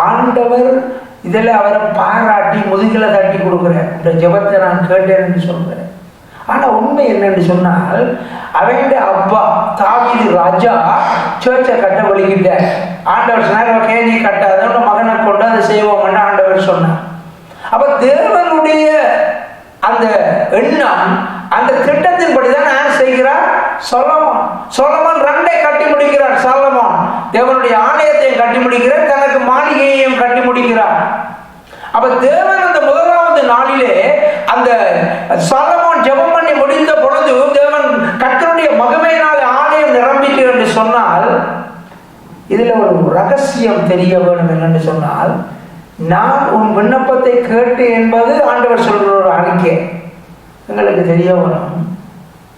ஆண்டவர் இதில் அவரை பாராட்டி முதுகில் தட்டி கொடுக்குறேன், இந்த ஜெபத்தை நான் கேட்டேன்னு சொல்கிறேன். ஆனால் உண்மை என்னன்னு சொன்னால், அவன் அப்பா தாவீது ராஜா சர்ச்சை கட்ட வலிக்கிட்ட ஆண்டவர் சொன்னார், ஓகே நீ கட்டாத, மகனை கொண்டு அதை செய்வோம்னு ஆண்டவர் சொன்னார். அப்ப தேவனுடைய அந்த எண்ணம், அந்த திட்டத்தின்படி தான் யார் செய்கிறார்? சொலோமோன். சொலோமோன் 2 கட்டி முடிக்கிறார். சொலோமோன் தேவனுடைய ஆலயத்தையும் கட்டி முடிக்கிறார், தனக்கு மாளிகையையும் கட்டி முடிக்கிறார். அப்ப தேவன் அந்த முதலாவது நாளிலே அந்த சொலோமோன் ஜெபம் பண்ணி முடிந்த பொழுது தேவன் கர்த்தருடைய மகிமையினால் ஆலயம் நிரம்பிட்டு என்று சொன்னால், இதுல ஒரு ரகசியம் தெரிய வேண்டும் என்று சொன்னால், நான் உன் விண்ணப்பத்தை கேட்டு என்பது ஆண்டவர் சொல்கிற ஒரு அறிக்கை எங்களுக்கு தெரிய வரும்.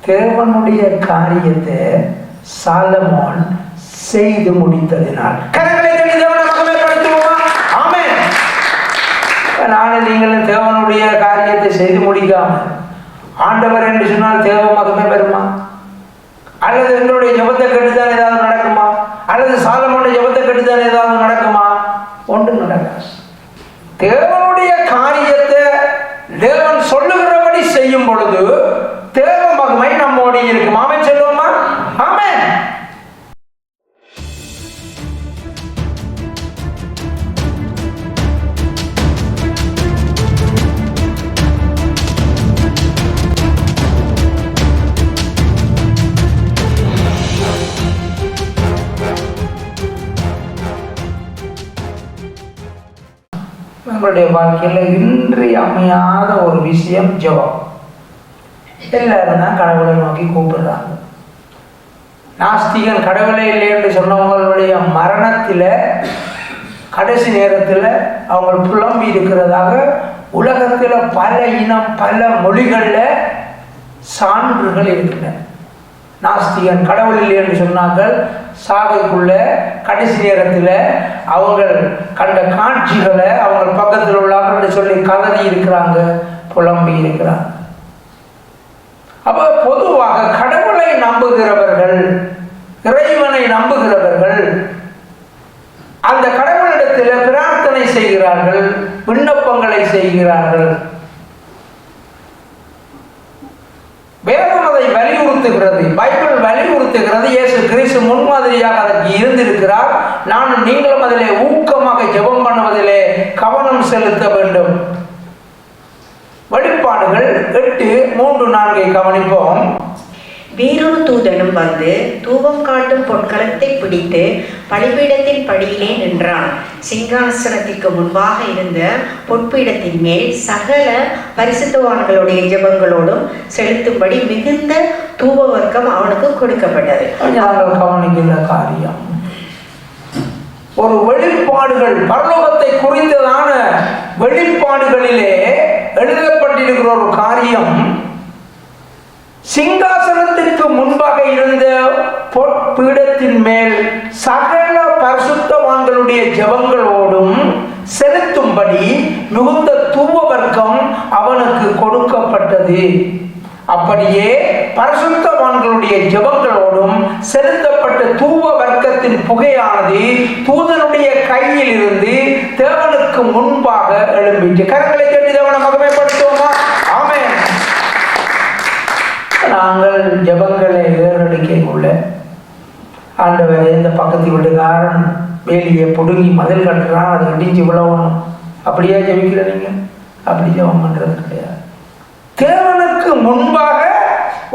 தேவனுடைய காரியத்தை சாலமோன் செய்து முடித்ததினால் கரங்களை தட்டி தேவனை மகிமைப்படுத்துவோமா? ஆமென். நானும் நீங்களும் தேவனுடைய காரியத்தை செய்து முடிக்காம ஆண்டவர் என்று சொன்னால் தேவ மகிமை பெறுமா? அல்லது எங்களுடைய ஜெபத்தை கெட்டுத்தான் ஏதாவது நடக்குமா? அல்லது சாலமோனுடைய ஜெபத்தை கெட்டுத்தான் ஏதாவது நடக்குமா? ஒன்றும் நடக்காது. தேவனுடைய காரியத்தை தேவன் சொல்லுகிறபடி செய்யும் பொழுது தேவ மகிமை நம்மோடு இருக்கும். ஆமென் சொல்லுவோமா? ஆமென். நம்மளுடைய வாழ்க்கையில் இன்றியமையாத ஒரு விஷயம் ஜெபம். எல்லாரும் தான் கடவுளை நோக்கி கூப்பிடுறாங்க. நாஸ்திகன் கடவுளே இல்லை என்று சொன்னவங்களுடைய மரணத்தில் கடைசி நேரத்தில் அவங்க புலம்பி இருக்கிறதாக உலகத்தில் பல இனம் பல மொழிகளில் சான்றுகள் இருக்கின்றன. நாஸ்திகன் கடவுள் இல்லை என்று சொன்னார்கள், சாகைக்குள்ள கடைசி நேரத்தில் அவங்க கண்ட காட்சிகளை அவங்க பக்கத்தில் உள்ளார்கள் சொல்லி கதறி இருக்கிறாங்க, புலம்பி இருக்கிறாங்க. அப்ப பொதுவாக கடவுளை நம்புகிறவர்கள், இறைவனை நம்புகிறவர்கள் அந்த கடவுளிடத்தில் பிரார்த்தனை செய்கிறார்கள், விண்ணப்பங்களை செய்கிறார்கள். வேதம் அதை வலியுறுத்துகிறது, பைபிள் வலியுறுத்துகிறது. இயேசு கிறிஸ்து முன்மாதிரியாக அதற்கு இருந்திருக்கிறார். நானும் நீங்களும் அதிலே ஊக்கமாக ஜெபம் பண்ணுவதிலே கவனம் செலுத்த வேண்டும். வெளிப்பாடுகள் 8:3-4 கவனிப்போம். வேறொரு தூதனும் வந்து தூபம் காட்டும் பொற்களத்தை பிடித்து பலிபீடத்தின் படியிலே நின்றான். சிங்காசனத்திற்கு முன்பாக இருந்த பொற்பீடத்தின் மேல் சகல பரிசுத்தவான்களுடைய ஜெபங்களோடும் செலுத்தும்படி மிகுந்த தூப வர்க்கம் அவனுக்கு கொடுக்கப்பட்டது. கவனிக்கின்ற காரியம், ஒரு வெளிப்பாடுகள், பரலோகத்தை குறித்ததான வெளிப்பாடுகளிலே எழுதப்பட்டிருக்கிற ஒரு காரியம், சிங்காசனத்திற்கு முன்பாக இருந்த பொற்பீடத்தின் மேல் சகல பரிசுத்தவான்களுடைய ஜெபங்களோடும் செலுத்தும்படி மிகுந்த தூப வர்க்கம் அவனுக்கு கொடுக்கப்பட்டது. அப்படியே பரிசுத்தவான்களுடைய ஜெபங்களோடும் செலுத்தப்பட்ட தூப வர்க்கத்தின் புகையானது தூதனுடைய கையில் இருந்து தேவனுக்கு முன்பாக எழும்பிட்டு. கரங்களை தட்டி தேவனை மகிமைப்படுத்துவோமா? ஆமென். நாங்கள் ஜெபங்களை ஏறடிக்கைக்குள்ள ஆண்டவர் இந்த பக்கத்து வீட்டுக்காரன் வேலியை பிடுங்கி மதில் கட்டுறான், அதை இடிஞ்சு விழவணும், அப்படியே ஜெபிக்கிற நீங்க? அப்படி ஜெபம் பண்றது கிடையாது. தேவனுக்கு முன்பாக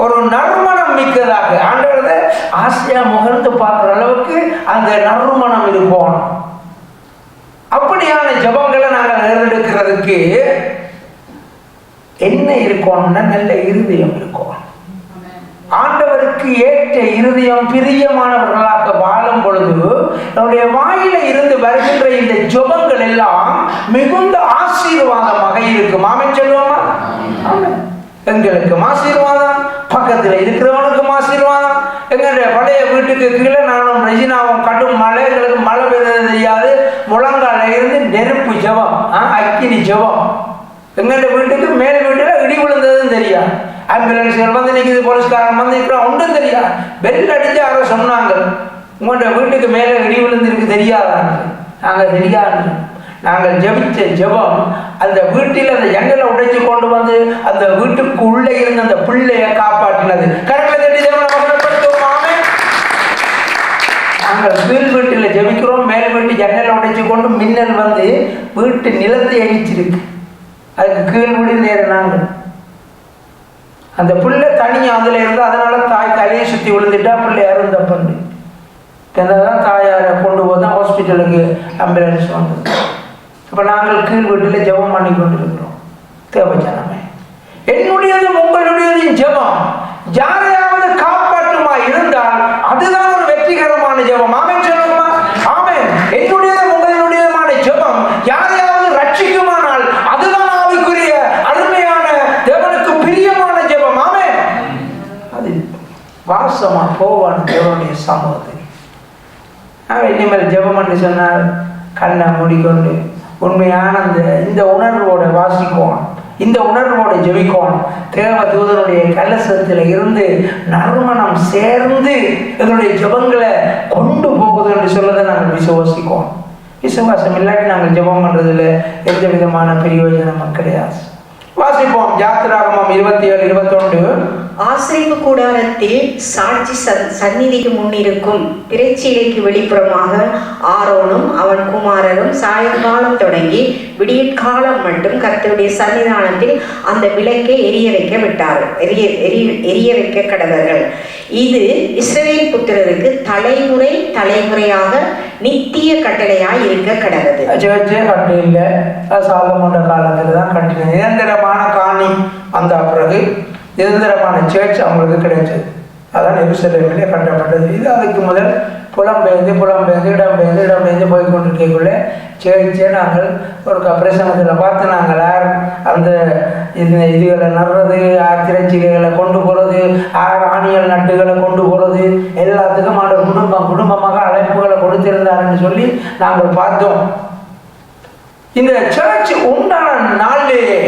ஒரு நறுமணம் மிக்கதாக ஆண்டவரதை ஆசையா முகர்ந்து பார்க்குற அளவுக்கு அந்த நறுமணம் இருக்கும். அப்படியான ஜெபங்களை நாங்கள் ஏறெடுக்கிறதுக்கு என்ன இருக்கணும்னா நல்ல இருதயம் இருக்கும். ஆண்டவருக்கு ஏற்ற இருதயம் பிரியமானவர்களாக வாழும் பொழுது நம்முடைய வாயில இருந்து வருகின்ற இந்த ஜெபங்கள் எல்லாம் மிகுந்த ஆசீர்வாதமாக இருக்கும். ஆமென் சொல்லுவோமா? ஆமென். எங்களுக்கும் ஆசீர்வாதம், பக்கத்தில் இருக்கிறவனுக்கும் ஆசீர்வாதம். எங்களுடைய பழைய வீட்டுக்கு கீழே நானும் ரெஜினாவும் கடும் மழை, எங்களுக்கு மழை பெய்வது தெரியாது, முழங்கால இருந்து நெருப்பு ஜெபம், அக்கினி ஜெபம். எங்களுடைய வீட்டுக்கு மேல் வீட்டில் இடி விழுந்ததுன்னு தெரியாது, ஆம்புலன்ஸ்கள் வந்து நிற்கிது, போலீஸ்காரன் வந்து நிற்கிறான், ஒன்றும் தெரியாது. பெல் அடித்து யாரோ சொன்னாங்க, உங்கள்கிட்ட வீட்டுக்கு மேலே இடி விழுந்திருக்கு தெரியாதாங்க. நாங்கள் சரியாக நாங்கள் ஜெபிச்ச ஜெபம் அந்த வீட்டில் அந்த ஜன்னலை உடைச்சு கொண்டு வந்து அந்த வீட்டுக்கு உள்ளே இருந்து அந்த பிள்ளையை காப்பாற்றினது. கரெக்டாக தட்டி தேவனை மகிமைப்படுத்துவோம். ஆமென். நாங்கள் கீழ் வீட்டில் ஜெபிக்கிறோம், மேல் வீட்டு ஜன்னலை உடைச்சு கொண்டு மின்னல் வந்து வீட்டு நிலத்தை அடிச்சிருக்கு. அதுக்கு கீழ் வீடு நேரம் நாங்கள் அந்த பிள்ளை தனியாக அதில் இருந்து அதனால தாய் தலையை சுற்றி விழுந்துட்டா பிள்ளை யாரும் தப்பு தான் தாயாரை கொண்டு போய் தான் ஹாஸ்பிட்டலுக்கு ஆம்புலன்ஸ் வந்தது. இப்போ நாங்கள் கீழ் வீட்டில் ஜெபம் பண்ணி கொண்டிருக்கிறோம். தேவஜனமே, என்னுடையதும் உங்களுடையதையும் ஜெபம் யாரையாவது காப்பாற்றுமா இருந்தால் அதுதான் ஒரு வெற்றிகரமான ஜெபம். ஆமென் சொல்லுமா? ஆமென். என்னுடையதும் உங்களுடையதுமான ஜெபம் யாரையாவது ரட்சிக்குமானால் அதுதான் ஆவிக்குரிய அருமையான தேவனுக்கு பிரியமான ஜெபம். ஆமென். அது வாசமா போவான் தேவனுடைய சமூகத்தில். இனிமேல் ஜெபம் என்று சொன்னால் கண்ணை மூடிக்கொண்டு உண்மையான இந்த உணர்வோட வாசிக்கணும், இந்த உணர்வோட ஜெபிக்கணும். தேவ தூதனுடைய கலசத்தில் இருந்து நறுமணம் சேர்ந்து எங்களுடைய ஜெபங்களை கொண்டு போகுது என்று சொல்லதை நாங்கள் விசுவாசிக்கணும். விசுவாசம் இல்லாட்டி நாங்கள் ஜெபம் பண்ணுறதுல எந்த விதமான பிரயோஜனமும் கிடையாது. வாசிப்போம். யாத்திராகமம் 27:21. ஆசரிப்பு கூடாரத்தில் சாட்சி சந்நிதிக்கு முன்னிருக்கும் திரைச்சீலைக்கு வெளிப்புறமாக ஆரோனும் அவன் குமாரரும் சாயங்காலம் தொடங்கி விடியற்காலம் மட்டும் கர்த்தருடைய சன்னிதானத்தில் அந்த விளக்கை எரிய வைக்க கடவர்கள். இது இஸ்ரவேல் புத்திரருக்கு தலைமுறை தலைமுறையாக நித்திய கட்டளையாய் இருக்க கடவுது. கட்டு இல்லை, சாலமோன் காலத்தில் தான் கட்டின நிரந்தரமான காணி வந்த பிறகு நிரந்தரமான சேர்ச் அவங்களுக்கு கிடைச்சது. அதான் எருசலேமிலே கட்டப்பட்டது. இது அதுக்கு முதல் புலம்பெயர்ந்து இடம்பெயர்ந்து போய் கொண்டிருக்கக்குள்ளே சேர்ச்சே நாங்கள் ஒரு பிரசங்கத்தில் பார்த்து நாங்கள் அந்த இதுகளை நடுறது, திரைச்சீலைகளை கொண்டு போகிறது, ஆணியல் நட்டுகளை கொண்டு போகிறது, எல்லாத்துக்கும் ஆண்டவர் குடும்பமாக அழைப்புகளை கொடுத்திருந்தாருன்னு சொல்லி நாங்கள் பார்த்தோம். இந்த சர்ச் உண்டான நாளிலேயே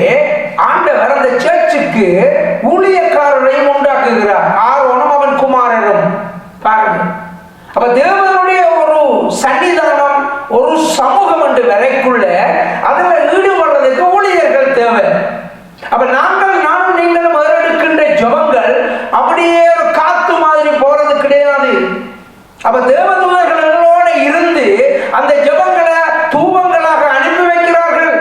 ஆண்டவர் அந்த சர்ச்சுக்கு ஊழியக்காரரையும் உண்டாக்குகிறார். ஆரோனும் அவன் குமாரரும். பாருங்க, அப்ப தேவனுடைய ஒரு சன்னிதானம், ஒரு சமூகம் என்று வரைக்குள்ள அதுல ஈடுபடுறதுக்கு ஊழியர்கள் தேவை. அப்ப நானும் நீங்களும் எடுக்கின்ற ஜபங்கள் அப்படியே ஒரு காத்து மாதிரி போறது கிடையாது. அப்ப தேவதூதர்களோட இருந்து அந்த ஜபங்களை தூபங்களாக அனுப்பி வைக்கிறார்கள்.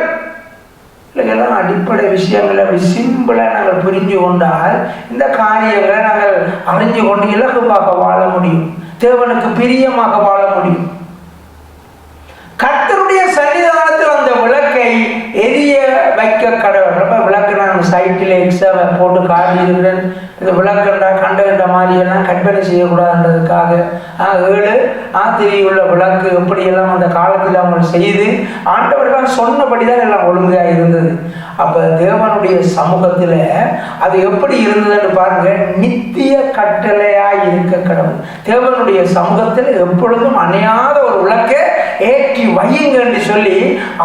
இதெல்லாம் அடிப்படை விஷயங்களை சிம்பிளா நாங்கள் புரிஞ்சு கொண்டால் இந்த காரியங்களை நாங்கள் அறிஞ்சு கொண்டு இலகுவாக வாழ முடியும், தேவனுக்கு பிரியமாக வாழ முடியும். கர்த்தருடைய சன்னிதானத்தில் அந்த விளக்கை எரிய வைக்க கடவுள். ரொம்ப விளக்கு நான் சைட்டில் எக்ஸாவை போட்டு காட்டியிருக்கிறேன். இந்த விளக்குண்டா கண்டுகின்ற மாதிரியெல்லாம் கற்பனை செய்யக்கூடாதுன்றதுக்காக 7 திரியுள்ள விளக்கு இப்படியெல்லாம் அந்த காலத்தில் அவங்க செய்து ஆண்டவர்கள் சொன்னபடிதான் எல்லாம் ஒழுங்காக இருந்தது. அப்போ தேவனுடைய சமூகத்தில் அது எப்படி இருந்ததுன்னு பாருங்க. நித்திய கட்டளையாய் இருக்க கடவுள். தேவனுடைய சமூகத்தில் எப்பொழுதும் அணையாத ஒரு விளக்கை ஏற்றி வையுங்கன்னு சொல்லி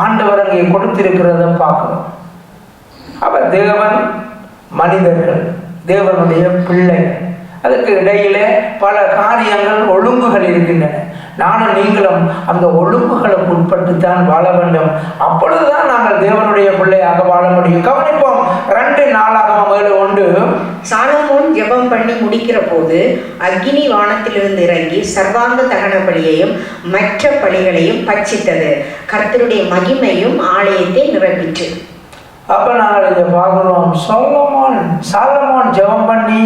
ஆண்டவர் அங்கே கொடுத்திருக்கிறத பார்க்கிறோம். அப்ப தேவன், மனிதர்கள், தேவனுடைய பிள்ளைகள், அதுக்கு இடையிலே பல காரியங்கள், ஒழுங்குகள் இருக்கின்றன. நானும் நீங்களும் அந்த ஒழுங்குகளுக்கு உட்பட்டுத்தான் வாழ வேண்டும். அப்பொழுதுதான் நாங்கள் தேவனுடைய பிள்ளையாக வாழ முடியும். கவனிப்போம். 2 நாளாகமம் 7:1. சாலமோன் ஜெபம் பண்ணி முடிக்கிற போது அக்கினி வானத்திலிருந்து இறங்கி சர்வாங்க தகன பலியையும் மற்ற பலிகளையும் பட்சித்தது. கர்த்தருடைய மகிமையும் ஆலயத்தை நிரப்பிற்று. அப்ப நாங்கள் இதை பார்க்கிறோம். சாலமோன் ஜெபம் பண்ணி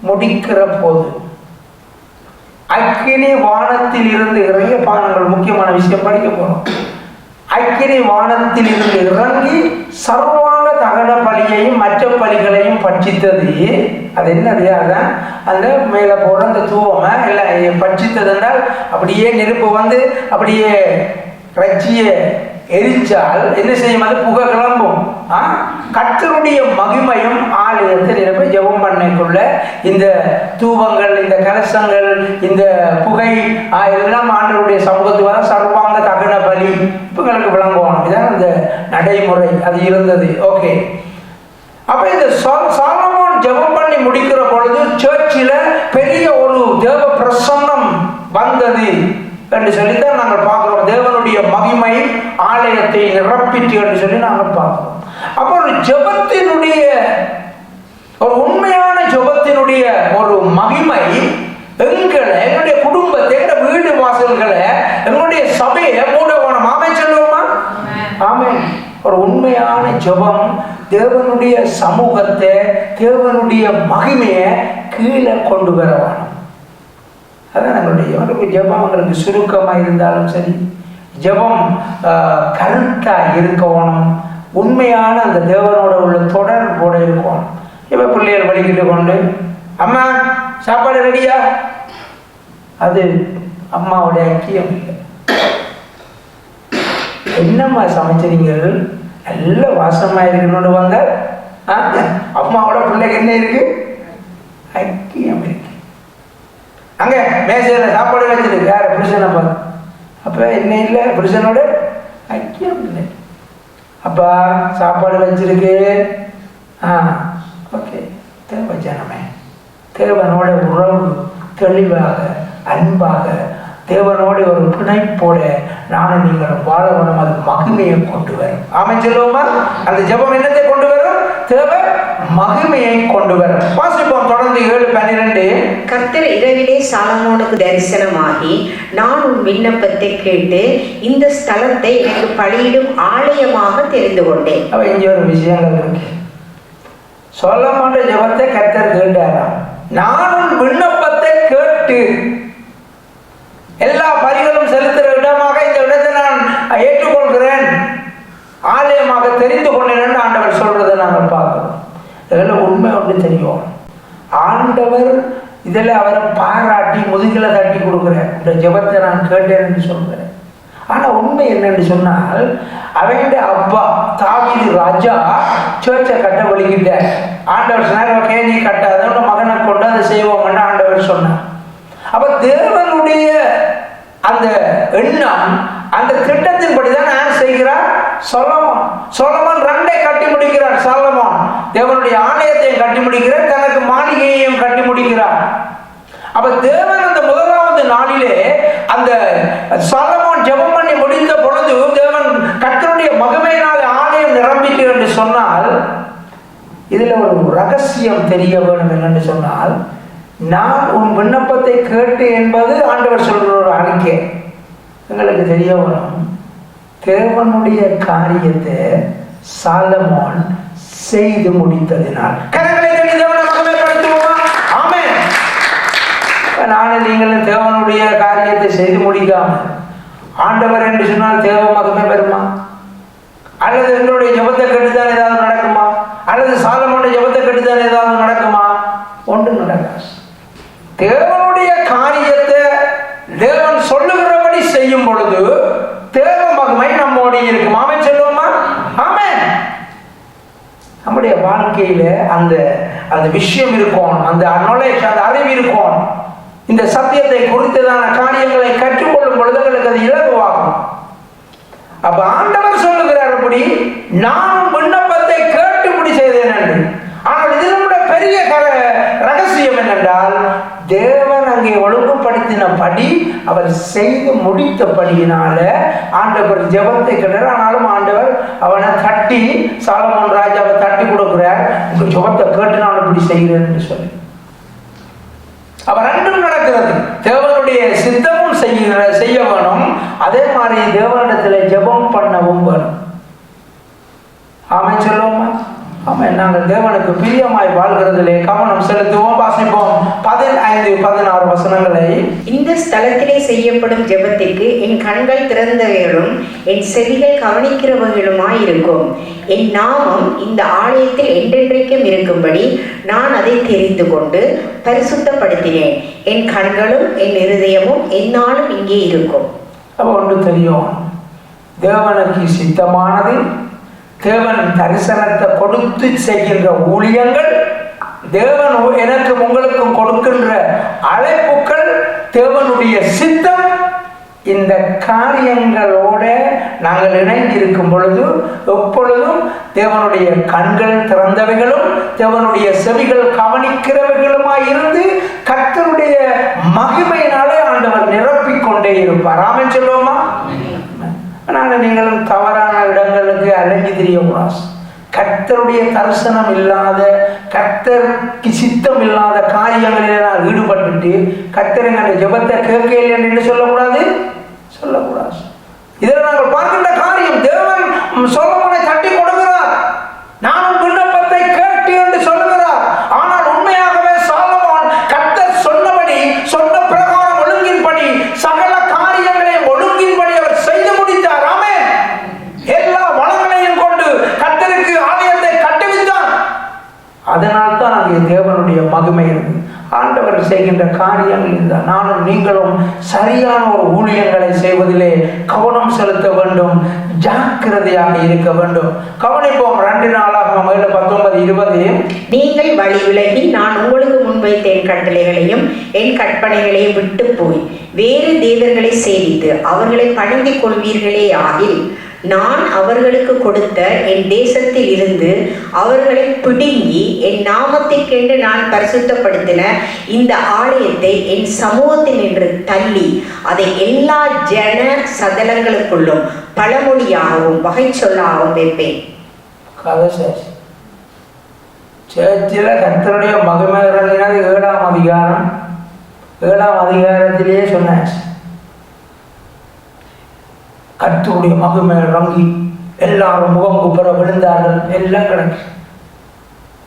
முடிக்கிற போது அக்கினி வானத்தில் இருந்து இறங்கி, நாங்கள் முக்கியமான விஷயம் படிக்க போறோம். அக்கினி வானத்தில் இருந்து இறங்கி சர்வாங்க தகன பலியையும் மற்ற பலிகளையும் பட்சித்தது. அது என்னது? அதான் அந்த மேலே போற அந்த தூவமை எல்லாம் பட்சித்தது என்றால் அப்படியே நெருப்பு வந்து அப்படியே ரச்சிய எரிச்சால் என்ன செய்யும்? அது புகை கிளம்பும். கர்த்தருடைய மகிமையும் ஆலயத்தில் நிரப்ப ஜெபம் பண்ணக்குள்ள இந்த தூபங்கள், இந்த கலசங்கள், இந்த புகை எல்லாம் ஆண்டவருடைய சமூகத்துக்கு வர சர்வாங்க தகன பலி இப்பங்களுக்கு விளங்குவோம். இதான் அந்த நடைமுறை அது இருந்தது. ஓகே. அப்ப இந்த சாலமோன் ஜெபம் பண்ணி முடிக்கிற பொழுது சர்ச்சில் பெரிய ஒரு தேவ பிரசன்னம் வந்தது என்று சொல்லித்தான் நாங்கள் பார்க்கிறோம். தேவனுடைய மகிமை ஆலயத்தை நிரப்பிட்டு என்று சொல்லி நாங்கள் பார்க்கிறோம். அப்போ ஒரு ஜெபத்தினுடைய, ஒரு உண்மையான ஜெபத்தினுடைய ஒரு மகிமை எங்களை, எங்களுடைய குடும்பத்தை, எங்களுடைய வீடு வாசல்களை, எங்களுடைய சபையை மூடவனம். ஆமே சொல்லுவோமா? ஆமே. ஒரு உண்மையான ஜெபம் தேவனுடைய சமூகத்தை, தேவனுடைய மகிமையை கீழே கொண்டு வரணும். அதான் எங்களுடைய ஜெபம். எங்களுக்கு சுருக்கமாக இருந்தாலும் சரி, ஜெபம் கருத்தாக இருக்கணும். உண்மையான அந்த தேவனோட உள்ள தொடர்போட இருக்கணும். இப்போ பிள்ளைகள் வலிக்கிட்டு கொண்டு, அம்மா சாப்பாடு ரெடியா, அது அம்மாவுடைய ஐக்கியம் இல்லை. என்னம்மா சமைச்சீங்கள், நல்ல வாசமாக இருக்கணும்னு வந்த அம்மாவோட பிள்ளைக்கு என்ன இருக்கு? ஐக்கியம் இருக்கு. அங்கே மேசையில் சாப்பாடு வச்சிருக்கு, யார புருஷனை பார்த்து. அப்போ என்ன இல்லை? புருஷனோட ஐக்கியம் இல்லை. அப்பா சாப்பாடு வச்சிருக்கு, ஓகே, தேவை ஜனமே, தேவனோட உறவு தெளிவாக, அன்பாக, தேவனோட ஒரு பிணைப்போட நானும் நீங்களும் வாழவனும். அது மகிமையை கொண்டு வரும். ஆமென் சொல்லுவோமா? அந்த ஜெபம் என்னத்தை கொண்டு வரும்? தேவ மகிமையை கொண்டு வரும். வாசிப்போம் தொடர்ந்து 7:12. கர்த்தர் இரவிலே சாலமோனுக்கு தரிசனமாகி, நான் உன் விண்ணப்பத்தை கேட்டு இந்த ஸ்தலத்தை எனக்கு பலியிடும் ஆலயமாக தெரிந்து கொண்டேன். அப்ப இங்கே ஒரு விஷயங்கள் இருக்கு. சொலமோன் ஜெபத்தை கர்த்தர் கேட்டாராம். நான் உன் விண்ணப்பத்தை கேட்டு எல்லா பலிகளும் செலுத்துகிற இடமாக இந்த இடத்தை நான் ஏற்றுக்கொள்கிறேன், ஆலயமாக தெரிந்து கொண்டேன் ஆண்டவர் சொல்றதை நாங்கள் பார்க்கிறோம். இதில் உண்மை ஒன்று தெரியும். ஆண்டவர் இதில் அவரை பாராட்டி முதுகில தட்டி கொடுக்குறேன், இந்த ஜெபத்தை நான் கேட்டேன் என்று சொல்கிறேன். ஆனால் உண்மை என்னென்று சொன்னால், அவனுடைய அப்பா தாவீது ராஜா சர்ச்சை கட்ட வலிக்கிட்டார். ஆண்டவர் சொன்னார், ஓகே நீ கட்டாத, உன் மகனை கொண்டு அதை செய்வோம் என்று ஆண்டவர் சொன்னார். அப்ப தேவனுடைய அந்த எண்ணம், அந்த திட்டத்தின்படி தான் யார் செய்கிறார்? சொலோமோன். சொலோமோன் 2 கட்டி முடிக்கிறார். சொலோமோன் தேவனுடைய ஆலயத்தையும் கட்டி முடிக்கிறார், தனக்கு மாளிகையையும் கட்டி முடிக்கிறார். அப்ப தேவன் அந்த முதலாவது நாளிலே அந்த சொலோமோன் ஜெபம் பண்ணி முடிந்த பொழுது தேவன் கர்த்தருடைய மகிமையினால் ஆலயம் நிரம்பிட்டு என்று சொன்னால், இதுல ஒரு ரகசியம் தெரிய வேண்டும் என்று சொன்னால், நான் உன் விண்ணப்பத்தை கேட்டு என்பது ஆண்டவர் சொல்ற ஒரு அறிக்கை. எங்களுக்கு தெரிய வரும், தேவனுடைய காரியத்தை சாலமோன் செய்து முடித்ததினால். கரங்களை தட்டி தேவனை மகிமைப்படுத்துவோமா? ஆமென். நானும் நீங்களும் தேவனுடைய காரியத்தை செய்து முடிக்காம ஆண்டவர் என்று சொன்னால் தேவ மகிமை பெறுமா? அல்லது எங்களுடைய ஜெபத்தை கேட்டுதான் ஏதாவது நடக்குமா? அல்லது சாலமோனுடைய ஜெபத்தை கேட்டுதான் ஏதாவது நடக்குமா? ஒன்றும் நடக்காது. தேவனுடைய காரியத்தை தேவன் சொல்லுகிறபடி செய்யும் பொழுது தேவ மகிமை நம்மோடு இருக்கும். ஆமென் சொல்லுவோமா? ஆமென். நம்முடைய வாழ்க்கையில அந்த அந்த விஷயம் இருக்கும், அந்த நாலேஜ், அந்த அறிவு இருக்கும். இந்த சத்தியத்தை குறித்ததான காரியங்களை கற்றுக்கொள்ளும் பொழுது அது இலகுவாகும். அப்ப ஆண்டவர் சொல்லுகிறார், அப்படி நான் விண்ணப்பத்தை கேட்டுப்படி செய்தேன் என்று. ஆனால் இது நம்முடைய பெரிய ரகசியம் என்னென்றால், தேவன் அங்கே ஒழுங்குபடுத்தினபடி அவர் செய்து முடித்தபடியினால ஆண்டவர் ஜெபத்தை கேட்டார். ஆனாலும் ஆண்டவர் அவனை தட்டி, சாலமோன் ராஜாவை தட்டி கொடுக்கிறார், உங்க ஜெபத்தை கேட்டு நான் இப்படி செய்கிறேன் என்று சொல்லி. அவர் ரெண்டும் நடக்கிறது. தேவனுடைய சித்தமும் செய்ய வேணும், அதே மாதிரி தேவனிடத்தில் ஜெபம் பண்ணவும் வேணும். ஆமென் சொல்லுவோமா? ஆமென். நாங்கள் தேவனுக்கு பிரியமாய் வாழ்கிறதிலே கவனம் செலுத்துவோம். வாசிப்போம் 15-16 வசனங்களை. இந்த ஸ்தலத்திலே செய்யப்படும் ஜெபத்திற்கு என் கண்கள் திறந்தவைகளும் என் செவிகள் கவனிக்கிறவர்களுமாய் இருக்கும். என் நாமம் இந்த ஆலயத்தில் என்றென்றைக்கும் இருக்கும்படி நான் அதை தெரிந்து கொண்டு பரிசுத்தப்படுத்தினேன். என் கண்களும் என் இருதயமும் எந்நாளும் இங்கே இருக்கும். அப்போ ஒன்று தெரியும், தேவனுக்கு சித்தமானது, தேவன் தரிசனத்தை கொடுத்து செய்கின்ற ஊழியங்கள், தேவன் எனக்கு உங்களுக்கும் கொடுக்கின்ற அழைப்புகள், தேவனுடைய சித்தம், இந்த காரியங்களோட நாங்கள் இணைந்திருக்கும் பொழுது எப்பொழுதும் தேவனுடைய கண்கள் திறந்தவைகளும் தேவனுடைய செவிகள் கவனிக்கிறவைகளுமாய் இருந்து கர்த்தருடைய மகிமையினாலே ஆண்டவர் நிரப்பிக்கொண்டு கொண்டே இருப்பார். ஆமென் சொல்லுவோமா? அதனால நீங்களும் தவறான இடங்களுக்கு அலைஞ்சு தெரியக்கூடாது. கர்த்தருடைய தரிசனம் இல்லாத, கர்த்தருக்கு சித்தம் இல்லாத காரியங்களில் நான் ஈடுபட்டுட்டு கர்த்தர் அந்த ஜெபத்தை கேட்கல என்று சொல்லக்கூடாது. இதில் நாங்கள் பார்க்கின்ற காரியம், தேவன் சொலொமோனை தட்டி கொடுக்கிறார், நான் விண்ணப்பத்தை கேட்டு என்று சொல்லுகிறார். ஆனால் உண்மையாகவே சாலமோன் கர்த்தர் சொன்னபடி, சொன்ன பிரகாரம் ஒழுங்கின்படி சகல காரியங்களையும் ஒழுங்கின்படி அவர் செய்து முடித்தார். ஆமென். எல்லா வளங்களையும் கொண்டு கர்த்தருக்கு ஆலயத்தை கட்டுவித்தார். அதனால் தான் அங்கே தேவனுடைய மகிமை இருக்கு. ஆண்டவர் செய்கின்ற காரியங்கள் இதுதான். நானும் நீங்களும் சரியான ஒரு ஊழியங்களை செய்வதிலே கவனம் செலுத்த வேண்டும், ஜாக்கிரதையாக இருக்க வேண்டும். கவனிப்போம். 2 நாளாகமம் 19:20. நீங்கள் வழி விலகி நான் உங்களுக்கு முன்வைத்த என் கட்டளைகளையும் என் கற்பனைகளையும் விட்டு போய் வேறு தேவர்களை சேவித்து அவர்களை பணிந்து கொள்வீர்களே ஆகில் நான் அவர்களுக்கு கொடுத்த என் தேசத்தில் இருந்து அவர்களை பிடுங்கி என் நாமத்திற்கென்று நான் பரிசுத்தப்படுத்தின இந்த ஆலயத்தை என் சமூகத்தில் நின்று தள்ளி அதை எல்லா ஜன சதலங்களுக்குள்ளும் பழமொழியாகவும் வகை சொல்லாகவும் வைப்பேன். சேர்ச்சில் கர்த்தருடைய மகிமை இறங்கினது 7ஆம் அதிகாரம். 7ஆம் அதிகாரத்திலேயே சொன்னாச்சு, கர்த்தருடைய மகிமை இறங்கி எல்லாரும் முகம் குப்புற விழுந்தார்கள். எல்லாம் கிடக்கு.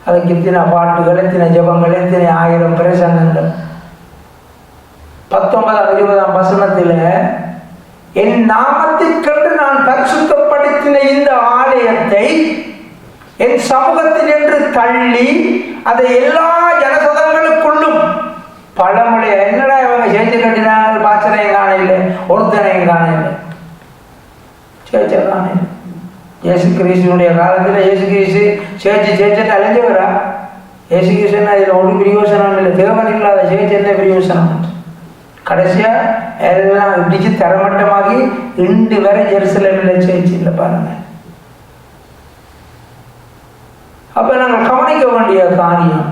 அதுக்கு எத்தனை பாட்டுகள், எத்தனை ஜபங்கள், எத்தனை 1000 பிரசங்கங்கள். 19ஆம் 20ஆம் வசனத்தில் என் நாமத்திற்கென்று நான் பரிசுத்தப்படுத்தின இந்த ஆலயத்தை என் சமூகத்தில் என்று தள்ளி அதை எல்லா ஜனசதங்களுக்குள்ளும் பழமொழி. என்னடா இவங்க சேர்த்து கட்டினாங்க, பாச்சனையும் காணையில், ஒருத்தனையும் காணையில், சேர்ச்சானே. இயேசு கிறிஸ்துவனுடைய காலத்தில் இயேசு கிறிஸ்து சேர்த்து அலைஞ்சவரா? இயேசு கிறிஸ்துன்னா இதில் ஒரு பிரயோசனம் இல்லை. தேவன் இல்லாத சேர்ச்சி என்ன பிரயோசனம்? கடைசியாக எல்லாம் இடிச்சு தரமட்டமாகி இன்று வரை ஜெருசலேமில் சேர்ச்சி இல்லை. பாருங்க. அப்போ நாங்கள் கவனிக்க வேண்டிய காரியம்,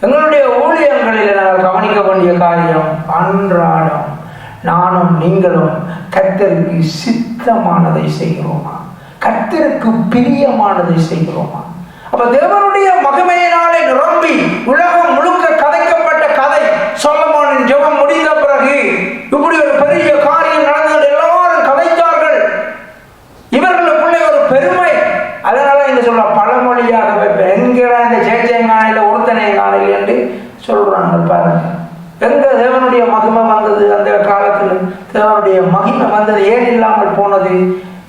எங்களுடைய ஊழியங்களில் நாங்கள் கவனிக்க வேண்டிய காரியம், அன்றாடம் நானும் நீங்களும் கர்த்தருக்கு சித்தமானதை செய்கிறோமா? கர்த்தருக்கு பிரியமானதை செய்கிறோமா? அப்ப தேவனுடைய மகிமையினாலே நிரம்பி உலகம் முழுக்க கதைக்கப்பட்ட கதை சொலொமோனின் ஜெபம் முடிந்த பிறகு இப்படி ஒரு பெரிய காரியம் நடந்தது. எல்லாரும் கதைத்தார்கள். இவர்களுக்குள்ளே ஒரு பெருமை. அதனால இங்க சொல்ற பழமொழியாக வைப்பேன். எங்கடா இந்த சேச்சையங்கானையில் ஒருத்தனையும் காணையில் என்று சொல்றாங்க. பாருங்க, எங்க தேவனுடைய மகிமை வந்தது? அந்த காலத்தில் தேவனுடைய மகிமை வந்தது ஏன் இல்லாமல் போனது?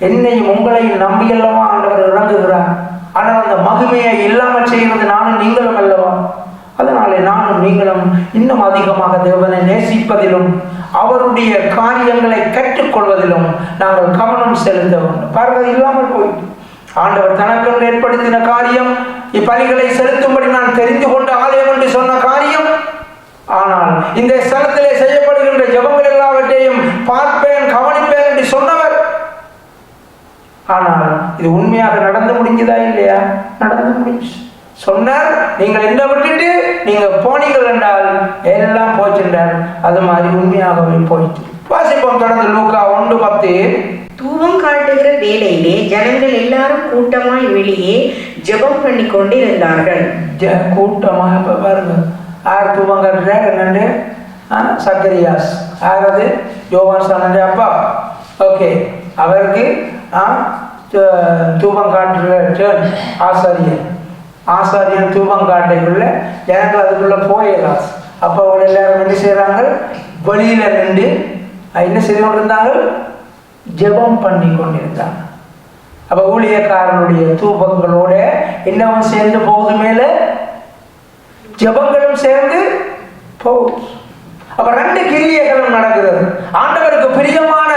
என்னையும் உங்களையும் நம்பியல்லவா ஆண்டவர் இறங்குகிறார். ஆனால் அந்த மகிமையை இல்லாமல் செய்கிறது நானும் நீங்களும் அல்லவா? அதனாலே நானும் நீங்களும் இன்னும் அதிகமாக தேவனை நேசிப்பதிலும் அவருடைய காரியங்களை கற்றுக்கொள்வதிலும் நாங்கள் கவனம் செலுத்த வேண்டும். பாருங்கள், இல்லாமல் போயிட்டு ஆண்டவர் தனக்கென்று ஏற்படுத்தின காரியம், இப்பலிகளை செலுத்தும்படி நான் தெரிந்து கொண்ட ஆலயம் என்று சொன்ன காரியம். ஆனால் இந்த ஸ்தலத்திலே செய்யப்படுகின்ற ஜெபங்கள் எல்லாவற்றையும் பார்ப்பேன், கவனிப்பேன் என்று சொன்னவர். ஆனால் இது உண்மையாக நடந்து முடிஞ்சதா இல்லையா? நடந்து முடிஞ்சு. சொன்னார், நீங்கள் என்ன விட்டுட்டு நீங்க போனீங்கள் என்றால் எல்லாம் போச்சுட்டார். அது மாதிரி உண்மையாகவே போயிட்டு. வாசிப்போம் தொடர்ந்து. லூக்கா 1:10. தூபம் காட்டுகிற வேளையிலே ஜனங்கள் எல்லாரும் கூட்டமாய் வெளியே ஜெபம் பண்ணி கொண்டு இருந்தார்கள். கூட்டமாக இப்ப பாருங்க, யார் தூபம் காட்டுறார்? என்னண்டு சக்கரியாஸ். யாரது? யோவான் சானந்த அப்பா. ஓகே, அவருக்கு தூபம் காட்டுற ஆசாரியன் தூபம் காட்டைக்குள்ள ஜனங்கள் அதுக்குள்ள போயிடலாம். அப்போ அவங்க எல்லாரும் என்ன செய்யறாங்க? வெளியில நின்று என்ன செய்து கொண்டிருந்தாங்க? ஜெபம் பண்ணி கொண்டிருந்தாங்க. அப்ப ஊழியக்காரனுடைய தூபங்களோட என்னவும் சேர்ந்து போகுது, மேல ஜெபங்களும் சேர்ந்து போகுது. அப்ப 2 கிரியைகளும் நடக்கிறது. ஆண்டவருக்கு பிரியமான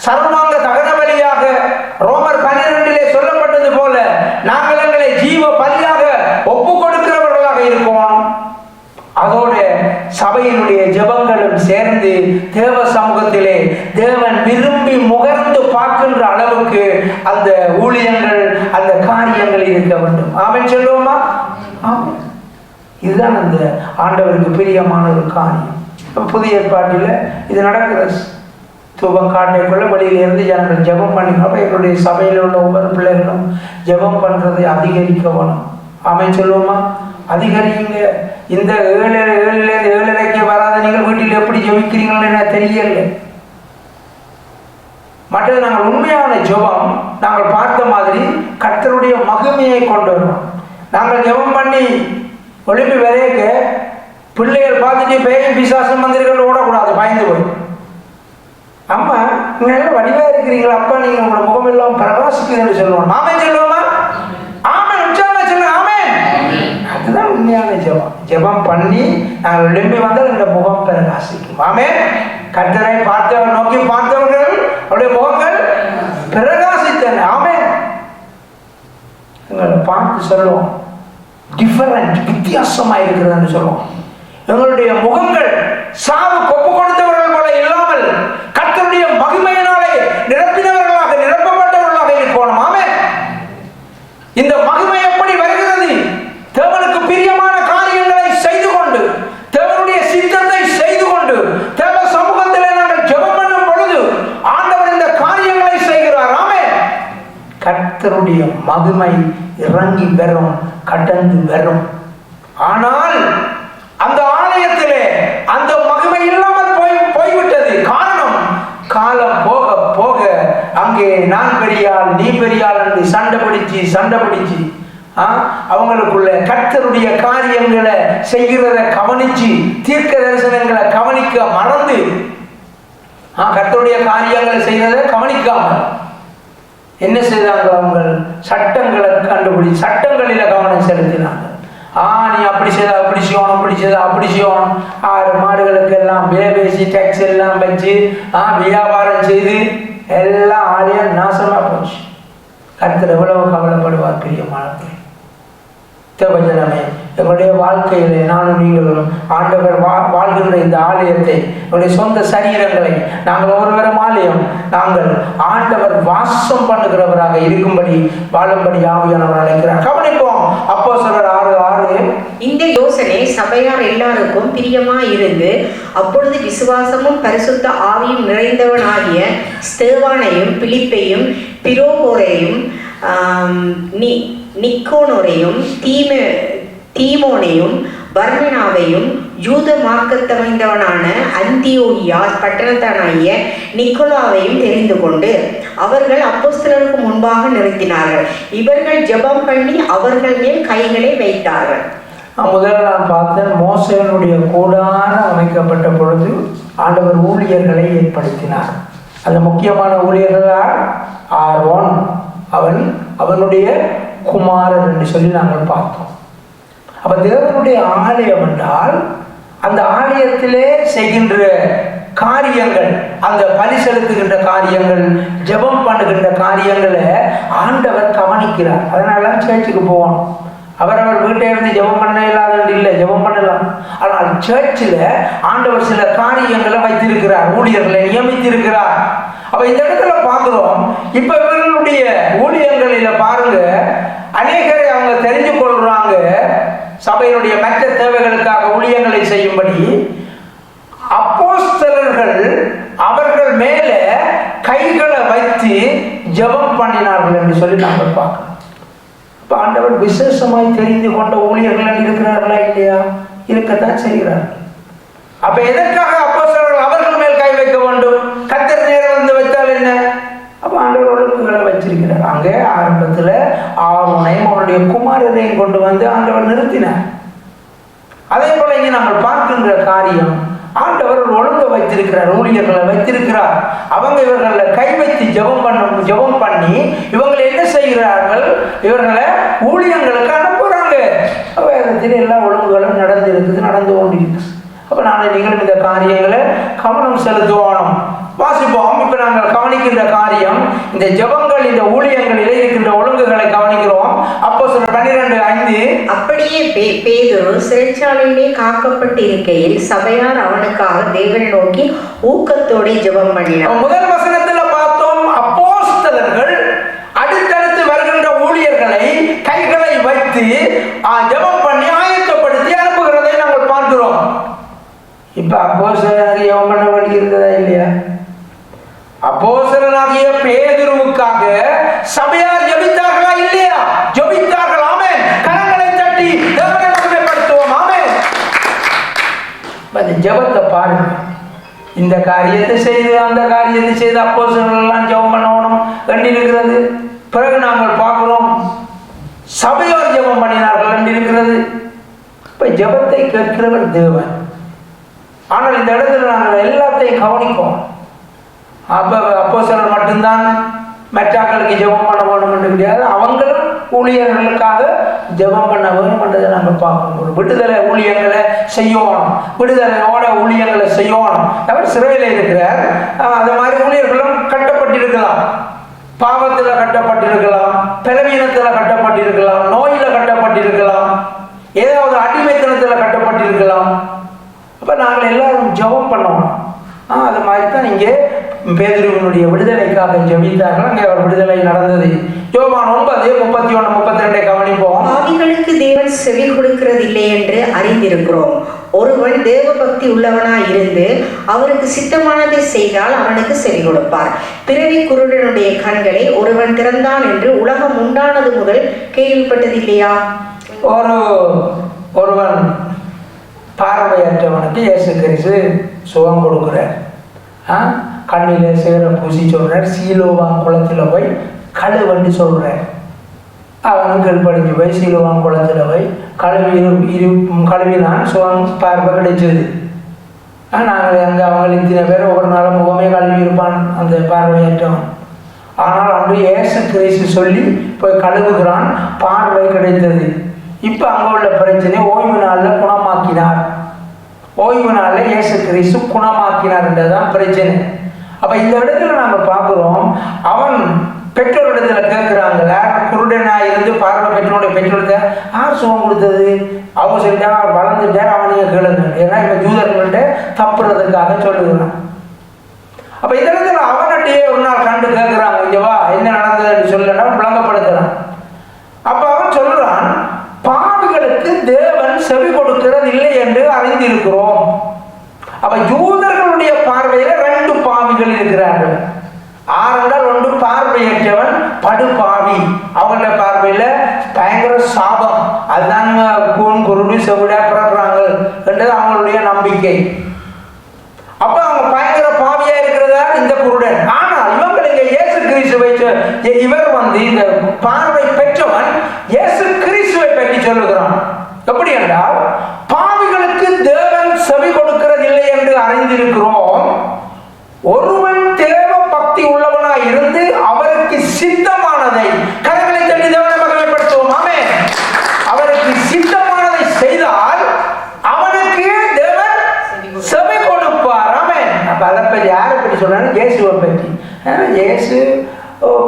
சர்வாங்க தகன பலியாக ரோமர் 12 சொல்லப்பட்டது போல நாங்கள் எங்களை ஜீவ பலியாக ஒப்பு கொடுக்கிறவர்களாக இருக்கோம். அதோட சபையினுடைய ஜெபங்களும் சேர்ந்து தேவ சமூகத்திலே தேவன் விரும்பி முகர்ந்து பார்க்கின்ற அளவுக்கு அந்த ஊழியங்கள், அந்த காரியங்கள் இருக்க வேண்டும். ஆமென் சொல்லுவோமா? ஆமென். இதுதான் அந்த ஆண்டவருக்கு பிரியமான ஒரு காரியம். புதிய ஏற்பாட்டில் இது நடக்கிறது. தூபம் காட்டைக்குள்ள வெளியிலிருந்து ஜனங்கள் ஜெபம் பண்ணிக்கணும். அப்போ எங்களுடைய சபையில் உள்ள ஒவ்வொரு பிள்ளைகளும் ஜெபம் பண்ணுறதை அதிகரிக்க வேணும். ஆமென் சொல்லுவோமா? அதிகரிங்க. இந்த 7:30 வராத நீங்கள் வீட்டில் எப்படி ஜெபிக்கிறீங்கன்னு எனக்கு தெரியல. மற்றது நாங்கள் உண்மையான ஜெபம் நாங்கள் பார்த்த மாதிரி கர்த்தருடைய மகிமையை கொண்டு வரோம். நாங்கள் ஜெபம் பண்ணி ஒளிம்பி விரைக்க பிள்ளைகள் பார்த்துட்டு பேயும் பிசாசும் மந்திரிகள் ஓடக்கூடாது, பயந்து போய். அம்மா நீங்க எல்லாம் வடிவா இருக்கிறீங்களா, அப்பா நீங்க உங்களோட முகம் எல்லாம் பிரகாசிக்குதுன்னு சொல்லுவோம். ஆமென் சொல்லுவோமா? ஆமென். உற்சாகமா சொல்லுங்க ஆமென். அதுதான் உண்மையான ஜெபம். ஜெபம் பண்ணி நாங்கள் எழும்பி வந்தால் இந்த முகம் பிரகாசிக்கும். ஆமென். கர்த்தரை பார்த்தவர் நோக்கி பார்த்தவர்கள் அவருடைய முகங்கள் பிரகாசித்தன. ஆமென். எங்களை பார்த்து சொல்லுவோம் டிஃபரண்ட், வித்தியாசமா இருக்கிறதுன்னு சொல்லுவோம். எங்களுடைய முகங்கள் சாவு கொப்பு கொடுத்தவர்கள் போல இல்லாமல் கர்த்தருடைய மகிமையினாலே நிரப்பினவர்களாக நிரப்பப்பட்டவர்களாக இருக்கணும். ஆமென். இந்த மகிமை எப்படி வருகிறது? தேவனுக்கு பிரியமான காரியங்களை செய்து கொண்டு, தேவனுடைய சித்தத்தை செய்து கொண்டு, தேவ சமூகத்திலே நாங்கள் ஜெபம் பண்ணும் பொழுது ஆண்டவர் இந்த காரியங்களை செய்கிறார். ஆமென். கர்த்தருடைய மகிமை இறங்கி வரும், கடந்து வரும். ஆனால் அந்த ஆலயத்திலே அந்த மகிமை இல்லாமல் போய்விட்டது. காரணம், காலம் போக போக அங்கே நான் பெரியாள் நீ பெரியாள் என்று சண்டை பிடிச்சு அவங்களுக்குள்ள கர்த்தருடைய காரியங்களை செய்கிறத கவனிச்சு தீர்க்க தரிசனங்களை கவனிக்க மறந்து கர்த்தருடைய காரியங்களை செய்கிறத கவனிக்காம என்ன செய்தாங்க? அவங்க சட்டங்களை கண்டுபிடிச்சு சட்டங்களில கவனம் செலுத்தினாங்க. நீ அப்படி செய்தா அப்படி செய்யணும், அப்படி செய்தா அப்படி செய்யணும். 6 மாடுகளுக்கு எல்லாம் விலை பேசி டேக்ஸ் எல்லாம் வச்சு வியாபாரம் செய்து எல்லாம் ஆலயம் நாசமா போச்சு. கர்த்தர் எவ்வளவு கவலைப்படுவார் பிரியமானவர்களே. தேவஜனமே, எங்களுடைய வாழ்க்கையிலே நானும் நீங்களும் ஆண்டவர் வாழ்கின்ற இந்த ஆலயத்தை, எங்களுடைய சொந்த சரீரங்களை நாங்கள் ஒருவரும் ஆலயம், நாங்கள் ஆண்டவர் வாசம் பண்ணுகிறவராக இருக்கும்படி வாழும்படி ஆவியானவர் அழைக்கிறார். கவனிப்போம். அப்போஸ்தலர் 6:6. இந்த யோசனை சபையார் எல்லாருக்கும் பிரியமா இருந்து அப்பொழுது விசுவாசமும் பரிசுத்த ஆவியும் நிறைந்தவனாகிய ஸ்தேவானையும் பிலிப்பையும் பிரோகோரையும் நிக்கோனோரையும் தீமோனையும் பர்னனாவையும் யூத மார்க்கத்தமைந்தவனான அந்தியோகியா பட்டணத்தானாகிய நிக்கோலாவையும் தெரிந்து கொண்டு அவர்கள் அப்போஸ்தலருக்கு முன்பாக நிறுத்தினார்கள். இவர்கள் ஜெபம் பண்ணி அவர்கள் மேல் கைகளை வைத்தார்கள். முதல்ல நான் பார்த்தேன், மோசேயினுடைய கூடாரம் அமைக்கப்பட்ட பொழுது ஆண்டவர் ஊழியர்களை ஏற்படுத்தினார். அந்த முக்கியமான ஊழியர்களால் ஆரோன், அவனுடைய குமாரன் என்று சொல்லி நாங்கள் பார்த்தோம். அப்ப தேவனுடைய ஆலயம் என்றால் அந்த ஆலயத்திலே செய்கின்ற காரியங்கள், அந்த பலி செலுத்துகின்ற காரியங்கள், ஜெபம் பண்ணுகின்ற காரியங்களை ஆண்டவர் கவனிக்கிறார். அதனால சர்ச்சுக்கு போவோம். அவரவர் வீட்டை இருந்து ஜெபம் பண்ண இல்லாத இல்லை, ஜெபம் பண்ணலாம். ஆனால் சர்ச்சில் ஆண்டவர் சில காரியங்களை வைத்திருக்கிறார், ஊழியர்களை நியமித்திருக்கிறார். அப்ப இந்த இடத்துல பார்க்கிறோம். இப்ப இவர்களுடைய ஊழியங்களில பாருங்க, அநேகரை அவங்க தெரிஞ்சு கொள்றாங்க. சபையினுடைய மற்ற தேவைகளுக்காக ஊழியங்களை செய்யும்படி அப்போஸ்தலர்கள் அவர்கள் மேல கைகளை வைத்து ஜெபம் பண்ணினார்கள் என்று சொல்லி நாங்கள் பார்க்கிறோம். இப்ப ஆண்டவர் விசேஷமாய் தெரிந்து கொண்ட ஊழியர்கள் இருக்கிறார்களா இல்லையா? இருக்கத்தான் செய்கிறார்கள். அப்ப எதற்காக அப்போஸ்தலர்கள் அவர்கள் மேல் கை வைக்க வேண்டும்? கர்த்தர் நேரம் வந்து வைத்தால் என்ன? அப்ப ஆண்டவர் ஒழுங்குகளை வச்சிருக்கிறார். அங்கே ஆரம்பத்துல ஆரோனையும் அவருடைய குமாரரையும் கொண்டு வந்து ஆண்டவர் நிறுத்தினார். அதே போல இங்கே நாங்கள் பார்க்கின்ற காரியம், ஆண்டவர் ஒழுங்கு வைத்திருக்கிறார், ஊழியர்களை வைத்திருக்கிறார். அவங்க இவர்களை கை வைத்து ஜெபம் பண்ணி இவங்களை என்ன செய்கிறார்கள்? இவர்களை ஊழியங்களுக்கு அனுப்புறாங்க. வேதத்தில் எல்லா ஒழுங்குகளும் நடந்து கொண்டிருக்கு. அப்ப நாங்கள் நீங்களும் இந்த காரியங்களை கவனம் செலுத்துவோம், வாசிப்போம். இப்ப நாங்கள் கவனிக்கின்ற காரியம், இந்த ஜெபங்கள், இந்த ஊழியங்களிலே இருக்கின்ற ஒழுங்குகளை கவனிக்கிறோம். அப்போஸ்தலர் 12:5. அப்படியே பேதுரு சிறைச்சாலையிலே காக்கப்பட்டிருக்கையில் சபையார் அவனுக்காக தேவனை நோக்கி ஊக்கத்தோடு ஜெபம் பண்ணினார். முதல் வசனத்துல பார்த்தோம், அப்போஸ்தலர்கள் அடுத்தடுத்து வருகின்ற ஊழியர்களை கைகளை வைத்து ஜெபம் பண்ணி ஆயத்தப்படுத்தி அனுப்புகிறதை நாங்கள் பார்க்கிறோம். இப்ப அப்போஸ்தலர் ரட்சிப்புக்காக சபையார் ஜெபித்தார்களா இல்லையா? ஜெபித்தார்கள். ஆமென். கரங்களை தட்டி தேவனை மகிமைப்படுத்துவோம். ஆமென். அந்த ஜெபத்தை பாருங்க. இந்த காரியத்தை செய்து அந்த காரியத்தை செய்து அப்போஸ்தலர்கள் எல்லாம் ஜெபம் பண்ணணும் எண்ணி இருக்கிறது. பிறகு நாங்கள் பார்க்கிறோம் சபையோர் ஜெபம் பண்ணினார்கள் என்று இருக்கிறது. இப்ப ஜெபத்தை கேட்கிறவர் தேவன். ஆனால் இந்த இடத்துல நாங்கள் எல்லாத்தையும் கவனிப்போம். அப்போஸ்தலர் மட்டும்தான் மெட்டாக்களுக்கு ஜெபம் பண்ண வேணும் என்று கிடையாது. அவங்களும் ஊழியர்களுக்காக ஜெபம் பண்ண வேணும் என்றதை நாங்கள் பார்க்கணும். விடுதலை ஊழியர்களை செய்யணும், விடுதலையோட ஊழியர்களை செய்யணும். அவர் சிறையில் இருக்கிறார். அது மாதிரி ஊழியர்களும் கட்டப்பட்டிருக்கலாம், பாவத்தில் கட்டப்பட்டிருக்கலாம், பலவீனத்தில் கட்டப்பட்டிருக்கலாம், நோயில் கட்டப்பட்டிருக்கலாம், ஏதாவது அடிமைத்தனத்தில் கட்டப்பட்டிருக்கலாம். அப்போ நாங்கள் எல்லாரும் ஜெபம் பண்ணோம். அது மாதிரி தான் இங்கே பேதுருவினுடைய விடுதலைக்காக ஜெபித்தார்கள். அங்கே அவர் விடுதலை நடந்தது. யோவான் 9:31-32 கவனிப்போம். பாவிகளுக்கு தேவன் செவி கொடுக்கிறது இல்லை என்று அறிந்திருக்கிறோம். ஒருவன் தேவ பக்தி உள்ளவனாய் இருந்து அவருக்கு சித்தமானதை செய்தால் அவனுக்கு செவி கொடுப்பார். பிறவி குருடனுடைய கண்களை ஒருவன் திறந்தான் என்று உலகம் உண்டானது முதல் கேள்விப்பட்டதில்லையா? ஒருவன் பார்வையற்றவனுக்கு இயேசு கிறிஸ்து சுகம் கொடுக்கிறார். கண்ணில சேர பூசி சொல்றார். சீலோவான் குளத்தில் போய் கழுவண்டு சொல்றார். அவனும் கல்படிஞ்சு போய் சீலோவான் குளத்தில் போய் கழுவினான். சுகம் பார்வை கிடைச்சது. நாங்கள் அங்கே அவங்க இத்தனை பேர் ஒவ்வொரு நாளும் முகமே கழுவி இருப்பான் அந்த பார்வையற்றவன். ஆனால் அன்று இயேசு கிறிஸ்து சொல்லி போய் கழுவுகிறான், பார்வை கிடைத்தது. இப்போ அங்கே உள்ள பிரச்சனை ஓய்வு நாளில் குணமாக்கினார். ஓய்வு நாளில் இயேசு கிறிஸ்து குணமாக்கினார் என்றதான் பிரச்சனை. அப்போ இந்த இடத்துல நாங்கள் பார்க்குறோம், அவன் பெற்றோரிடத்தில் கேட்குறாங்கள, குருடனாக இருந்து பார்வை பெற்றோருடைய பெற்றோர்கிட்ட யார் சுகம் கொடுத்தது? அவங்க சொல்லிட்டாங்க அவர் வளர்ந்துட்டார், அவனையே கேளுங்க. ஏன்னா இப்போ ஜூதர்கள்ட்ட தப்புறதுக்காக சொல்லுகிறான். அப்போ இந்த இடத்துல அவன்கிட்டயே ஒரு நாள் கண்டு கேட்குறாங்க, இங்கே வா என்ன நடந்ததுன்னு சொல்லனா விளங்கப்படுத்துறான். அப்போ அவன் சொல்றான், பாவிகளுக்கு தேவன் செவி கொடுக்கிறது இல்லை என்று அறிந்திருக்கிறோம். அப்ப யூதர்களுடைய பார்வையில 2 பாவிகள் இருக்கிறார்கள். ஆறுண்டால் ஒன்று பார்வையற்றவன், படுபாவி. அவங்களுடைய பார்வையில பயங்கர சாபம். அதுதான் கூன் குருடு செவிடா பிறக்கிறாங்க என்றது அவங்களுடைய நம்பிக்கை. அப்ப அவங்க பயங்கர பாவியா இருக்கிறதா இந்த குருடன். ஆனால் இவங்களுக்கு இயேசு கிறிஸ்துவை இவர் இந்த பார்வை பெற்றவன் இயேசு கிறிஸ்துவை பற்றி சொல்லுகிறான். எப்படி என்றால், பாவிகளுக்கு தேவன் செவி கொடுக்கிறது இல்லை என்று அறிந்திருக்கிறோம். ஒருவன் தேவ பக்தி உள்ளவனாய் இருந்து அவருக்கு சித்தமானதை, கரங்களை தட்டி தேவனை மகிமைப்படுத்துவோம். ஆமென். அவருக்கு சித்தமானதை செய்தால் அவனுக்கு தேவன் செவி கொடுப்பார். ஆமென். அப்ப அதை பற்றி யாரை பற்றி சொல்றாரு? இயேசுவை பற்றி. இயேசு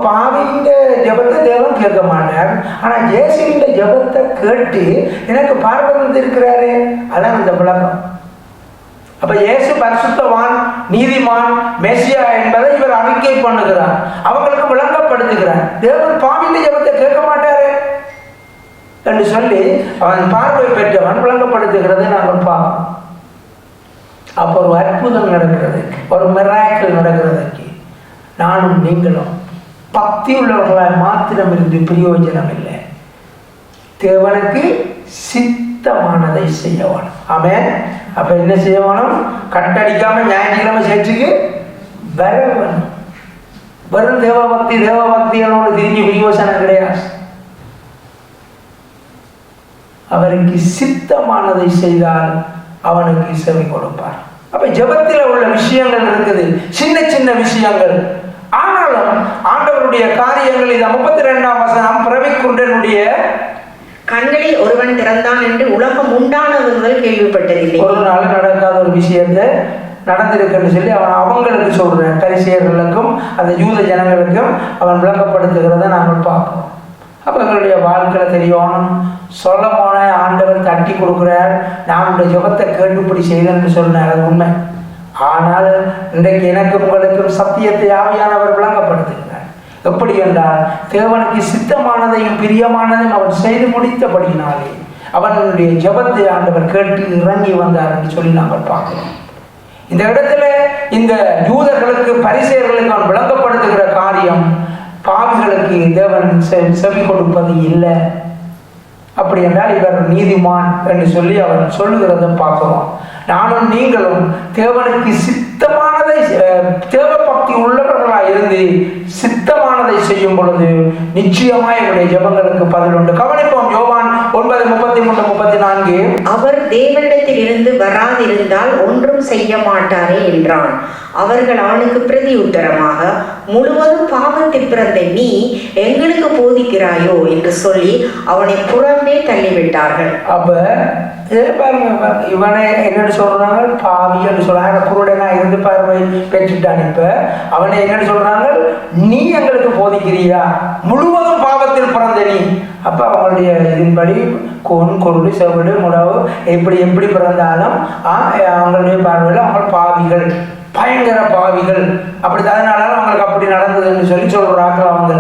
பாவிஇந்த ஜபத்தை தேவன் கேட்க மாட்டார். ஆனால் இயேசுவின் ஜபத்தை கேட்டு எனக்கு பார்வை இருக்கிறாரு. அதான் அந்த விளக்கம். அப்ப இயேசு பரிசுத்தவான், நீதிமான், மெசியா என்பதை இவர் அறிக்கை பண்ணுகிறார், அவங்களுக்கு விளங்கப்படுத்துகிறார். தேவன் பாவிந்த ஜபத்தை கேட்க மாட்டாரு என்று சொல்லி அவன் பார்வை பெற்றவன் விளங்கப்படுத்துகிறதை நாங்கள் பார்க்கணும். அப்போ ஒரு அற்புதம் நடக்கிறது, ஒரு மிராக்கிள் நடக்கிறதுக்கு நானும் நீங்களும் பக்தி உள்ளவர்களால் மாத்திரம் இருந்து பிரயோஜனம் இல்லை. தேவனுக்கு சித்தமானதை செய்யணும். ஆமென். அப்ப என்ன செய்யணும்? கட்டடிக்காம ஞாயிற்றுக்கிழமை சேர்ச்சுக்கு வர வேணும். வெறும் தேவபக்தி தேவபக்திகளோடு திரிஞ்சு பிரயோசனம் கிடையாது. அவருக்கு சித்தமானதை செய்தால் அவனுக்கு செவி கொடுப்பார். அப்ப ஜெபத்தில் உள்ள விஷயங்கள் இருக்குது, சின்ன சின்ன விஷயங்கள். ஆனாலும் ஆண்டவருடைய காரியங்கள், இதை 32ஆம் வசனம், பிறவிக்குண்டனுடைய கண்களை ஒருவன் திறந்தான் என்று உலகம் உண்டானது முதல் கேள்விப்பட்டதில்லை. ஒரு நாள் நடக்காத ஒரு விஷயத்தை நடந்திருக்குன்னு சொல்லி அவங்களுக்கு சொல்றேன். பரிசேயர்களுக்கும் அந்த யூத ஜனங்களுக்கும் அவன் விளக்கப்படுத்துகிறத நாங்கள் பார்க்கிறோம். அப்போ எங்களுடைய வாழ்க்கையில் தெரியணும். சொல்ல போன ஆண்டவர் தட்டி கொடுக்குறார், நம்முடைய ஜெபத்தை கேட்டுப்படி செய்தேன்னு சொன்னார், அது உண்மை. ஆனால் இன்றைக்கு எனக்கும் உங்களுக்கும் சத்தியத்தை ஆவியானவர் விளங்கப்படுத்துகிறார். எப்படி என்றால், தேவனுக்கு சித்தமானதையும் பிரியமானதையும் அவன் செய்து முடித்தபடினாலே அவனுடைய ஜெபத்தை ஆண்டவர் கேட்டு இறங்கி வந்தார் என்று சொல்லி நாங்கள் பார்க்கிறோம். இந்த இடத்துல இந்த யூதர்களுக்கு பரிசேயர்களுக்கு அவன் விளங்கப்படுத்துகிற காரியம், பாவிகளுக்கு தேவன் செவி கொடுப்பது இல்லை. அப்படி என்றால் இவர் நீதிமான் என்று சொல்லி அவர் சொல்லுகிறத பார்க்கிறோம். நானும் நீங்களும் தேவனுக்கு சித்தமானதை, தேவ பக்தி உள்ளவர்களாக இருந்து சித்தமானதை செய்யும் பொழுது நிச்சயமாய் இவருடைய ஜெபங்களுக்கு பதில் உண்டு. கவனிப்போம். யோவான் 9:33-34. அவர் தேவனிடத்தில் இருந்து வராதிருந்தால் ஒன்றும் செய்ய மாட்டாரே என்றான். அவர்கள் அவனுக்கு பிரதி உத்தரமாக, முழுவதும் பாவத்தில் பிறந்த நீ எங்களுக்கு போதிக்கிறாயோ என்று சொல்லி அவனை புறம்பே தள்ளிவிட்டார்கள். அப்ப பாருங்க, இவனை என்னன்னு சொல்றாங்க? பாவி என்று சொல்றாங்க. குருடனா இருந்து பார்வை பெற்றுட்டான். இப்ப அவனை என்னன்னு சொல்றாங்க? நீ எங்களுக்கு போதிக்கிறியா? முழுவதும் பாவத்தில் பிறந்த நீ. அப்ப அவங்களுடைய இதன்படி கோன், குருடு, செவிடு, முடவு எப்படி பிறந்தாலும் அவங்களுடைய பார்வையில் அவங்க பாவிகள், பயங்கர பாவிகள். அப்படி அதனால அவங்களுக்கு அப்படி நடந்ததுன்னு சொல்லி சொல்றாங்க அவங்க.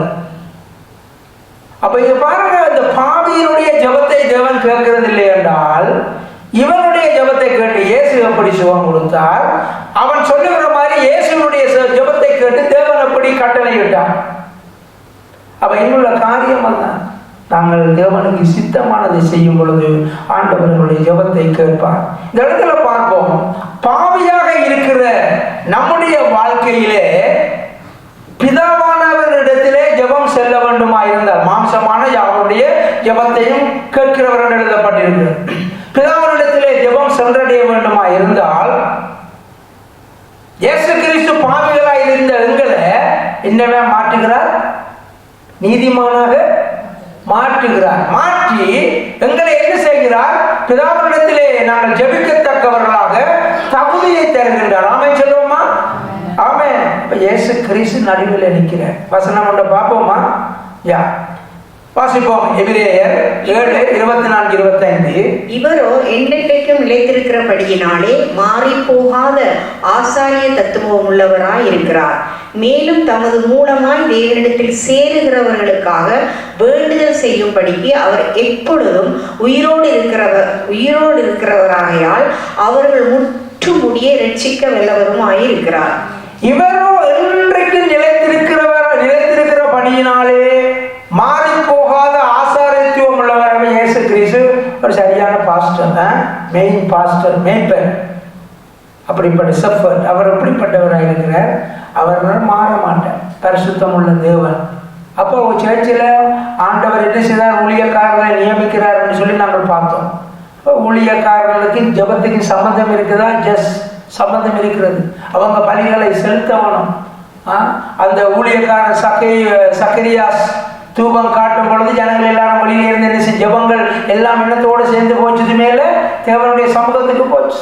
அப்ப இங்க பாருங்க, இந்த பாவியினுடைய ஜெபத்தை தேவன் கேட்கிறது இல்லை என்றால் இவனுடைய ஜெபத்தை கேட்டு இயேசு எப்படி சுகம் கொடுத்தார்? அவன் சொல்லுகிற மாதிரி இயேசுனுடைய ஜெபத்தை கேட்டு தேவன் எப்படி கட்டளை விட்டான்? அப்ப இன்னுள்ள காரியம் தான், நாங்கள் தேவனுக்கு சித்தமானதை செய்யும் பொழுது ஆண்டவர்களுடைய ஜெபத்தை கேட்பார். இந்த இடத்துல பார்ப்போம், பாவியாக இருக்கிற நம்முடைய வாழ்க்கையிலே பிதாவானவரிடத்திலே ஜெபம் செல்ல வேண்டுமா இருந்தால் மாம்சமான யாருடைய ஜெபத்தையும் கேட்கிறவர் எழுதப்பட்டிருக்கிறது. பிதாவினிடத்திலே ஜெபம் சென்றடைய வேண்டுமா இருந்தால் இயேசு கிறிஸ்து பாவிகளாய் இருந்த எங்களை என்னவே மாற்றுகிறார்? நீதிமானாக மாற்றுகிறார். மாற்றி எங்களை என்ன செய்கிறார்? பிதாவினிடத்திலே நாங்கள் ஜெபிக்கத்தக்கவர்களாக தகுதியை தருகின்றார். ஆமென் சொல்லுவோமா? ஆமென். இயேசு கிறிஸ்து நடுவில் நிற்கிறார். வசனம் ஒன்றை பார்ப்போமா? வாசிப்போம். எபிரேயர் 7:24-25. இவரோ என்றென்றைக்கும் நிலைத்திருக்கிறபடியினாலே மாறி போகாத ஆசாரிய தத்துவம் உள்ளவராய் இருக்கிறார். மேலும் தமது மூலமாய் தேவனிடத்தில் சேருகிறவர்களுக்காக வேண்டுதல் செய்யும்படிக்கு அவர் எப்பொழுதும் உயிரோடு இருக்கிறவராகையால் அவர்கள் முற்று முடிய ரட்சிக்க வல்லவருமாயிருக்கிறார். இவரோ என்றைக்கு நிலைத்திருக்கிறபடியினாலே மாறி போகாத ஆசாரியத்துவம் உள்ளவர். இயேசு கிறிஸ்து ஒரு சரியான பாஸ்டர், மெயின் பாஸ்டர், மேய்ப்பர், அப்படிப்பட்ட ஷெப்பர்ட். அவர் எப்படிப்பட்டவராக இருக்கிறார்? அவர் மாற மாட்டார், பரிசுத்தம் உள்ள தேவன். அப்போ சர்ச்சில் ஆண்டவர் என்ன செய்தார்? ஊழியக்காரர்களை நியமிக்கிறார்னு சொல்லி நாங்கள் பார்த்தோம். ஊழியக்காரர்களுக்கு ஜெபத்துக்கு சம்பந்தம் இருக்குதா? சம்பந்தம் இருக்கிறது. அவங்க பலிகளை செலுத்தவனும். அந்த ஊழியக்காரன் சக்கரியாஸ் தூபம் காட்டும் பொழுது ஜனங்கள் எல்லாரும் வழியில இருந்து என்ன செய்ய, ஜெபங்கள் எல்லாம் எண்ணத்தோடு சேர்ந்து போச்சது மேல தேவனுடைய சமூகத்துக்கு போச்சு.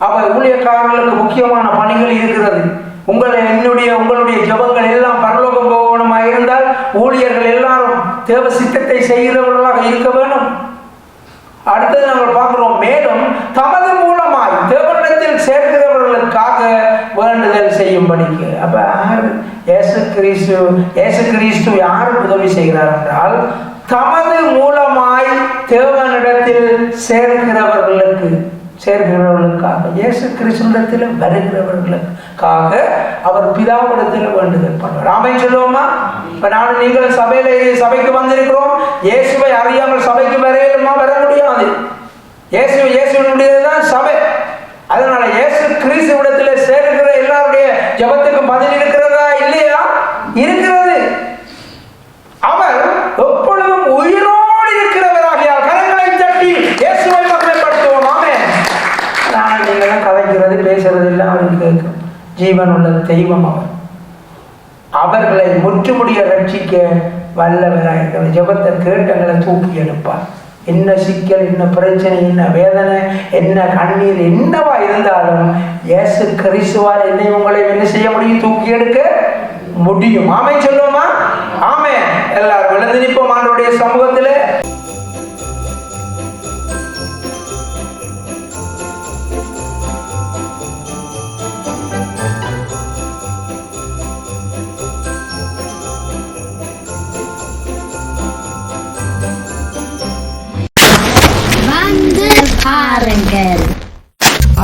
அப்ப ஊழியக்காரர்களுக்கு முக்கியமான பணிகள் இருக்கிறது. உங்களுடைய ஜெபங்கள் எல்லாம் பரலோகம் போகணுமா இருந்தால் ஊழியர்கள் எல்லாரும் தேவ சித்தத்தை செய்கிறவர்களாக இருக்க வேண்டும். அடுத்தது நாங்கள் பார்க்கிறோம், மேலும் தமது மூலமாய் தேவனிடத்தில் சேர்க்கிறவர்களுக்காக வேண்டுதல் செய்யும்படிக்கு. அப்ப இயேசு கிறிஸ்து யாருக்கு உதவி செய்கிறார் என்றால் தமது மூலமாய் தேவனிடத்தில் சேர்க்கிறவர்களுக்காக, இயேசு கிறிஸ்துவிடத்தில் வருகிறவர்களுக்காக அவர் பிதாவிடத்தில் வேண்டுதல் பண்ணுவார். ஆமென் சொல்லுவோமா? இப்ப நானும் நீங்களும் சபைக்கு வந்திருக்கிறோம். இயேசுவை அறியாமல் சபைக்கு வர முடியாது. இயேசுவினுடையதுதான் சபை. அதனால இயேசு கிறிஸ்துவிடத்தில் சேர்க்கிற எல்லாருடைய ஜெபத்துக்கு பதில் இருக்கிறதா? இல்லையா? இருக்கிறது. அவர் எப்பொழுதும் உயிரோடு இருக்கிறவராகியால் கரங்களை தட்டி இயேசுவை மகிமைப்படுத்துவோம். ஆமென். நான் நீங்களும் கதைக்கிறது பேசுறது இல்லை, அவருக்கு கேட்கும். ஜீவன் உள்ள தெய்வம் அவர். அவர்களை முற்றுமுடிய ரட்சிக்க வல்லவராயிருக்கிற ஜெபத்தை கேட்டங்களை தூக்கி எடுப்பார். என்ன சிக்கல், என்ன பிரச்சனை, என்ன வேதனை, என்ன கண்ணீர், என்னவா இருந்தாலும் இயேசு கிறிஸ்துவால் என்னை உங்களை என்ன செய்ய முடியும்? தூக்கி எடுக்க முடியும். ஆமென் சொல்லுவோமா? ஆமென். எல்லாரும் விழுந்து நிற்போம் ஆண்டவருடைய சமூகத்திலே.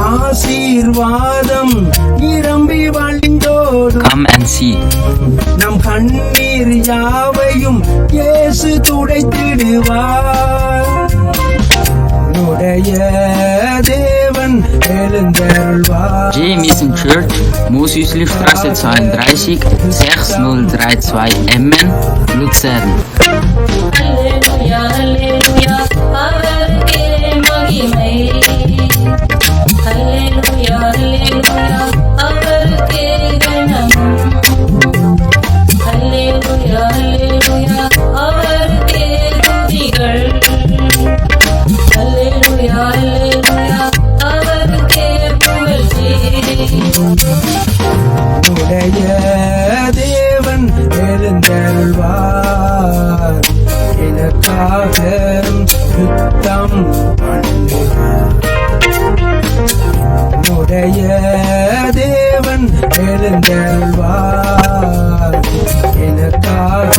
ஆசீர்வாதம் நிரம்பி வழிந்தோடும். Come and see. நம் கண் யாவையும் இயேசு துடைத்திடுவார். உன்னுடைய தேவன் எழுந்தருள்வார். J Mission Church, Mosüsli-Straße 32, 6032 Emmen, Luzern. Halleluja, Halleluja, அவருக்கே மகிமை. Halleluja, Halleluja, அவருக்கே கனம். Halleluja, Halleluja, அவருக்கே துதிகள். Halleluja, Halleluja, அவருக்கே புகழ்ச்சி. உடைய தேவன் எழுந்தருள்வார். எனக்காக யுத்தம் பண்ணுவார். உடைய தேவன் எழுந்தருள்வார். எனக்காக